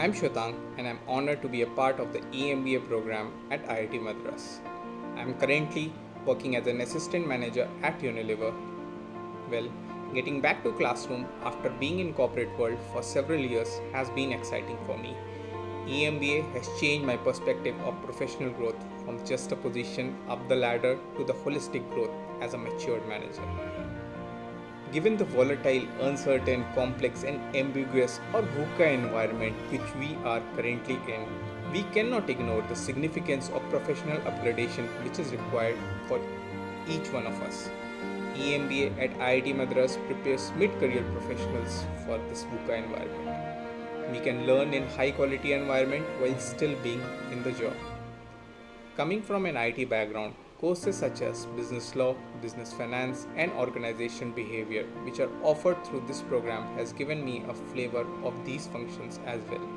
I'm Shwetang and I'm honored to be a part of the EMBA program at IIT Madras. I'm currently working as an assistant manager at Unilever. Well, getting back to classroom after being in corporate world for several years has been exciting for me. EMBA has changed my perspective of professional growth from just a position up the ladder to the holistic growth as a matured manager. Given the volatile, uncertain, complex, and ambiguous or VUCA environment which we are currently in, we cannot ignore the significance of professional upgradation which is required for each one of us. EMBA at IIT Madras prepares mid-career professionals for this VUCA environment. We can learn in high quality environment while still being in the job. Coming from an IT background, courses such as business law, business finance, and organization behavior, which are offered through this program, has given me a flavor of these functions as well.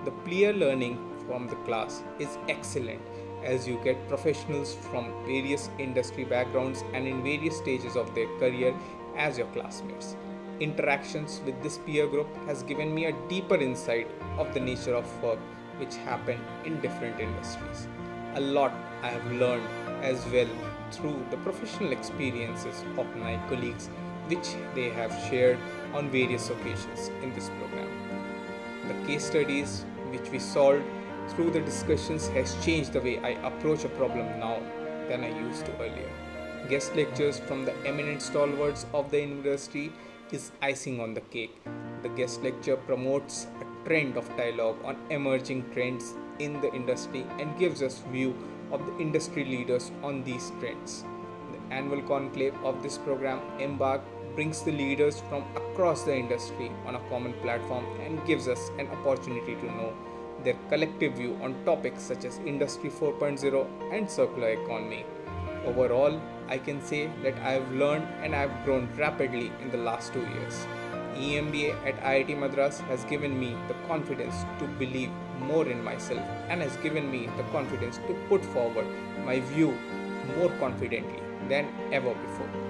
The peer learning from the class is excellent as you get professionals from various industry backgrounds and in various stages of their career as your classmates. Interactions with this peer group has given me a deeper insight of the nature of work which happen in different industries. A lot I have learned as well through the professional experiences of my colleagues which they have shared on various occasions in this program. The case studies which we solved through the discussions has changed the way I approach a problem now than I used to earlier. Guest lectures from the eminent stalwarts of the industry is icing on the cake. The guest lecture promotes a trend of dialogue on emerging trends in the industry and gives us view of the industry leaders on these trends. The annual conclave of this program, Embark, brings the leaders from across the industry on a common platform and gives us an opportunity to know their collective view on topics such as Industry 4.0 and circular economy. Overall, I can say that I have learned and I have grown rapidly in the last 2 years. EMBA at IIT Madras has given me the confidence to believe more in myself and has given me the confidence to put forward my view more confidently than ever before.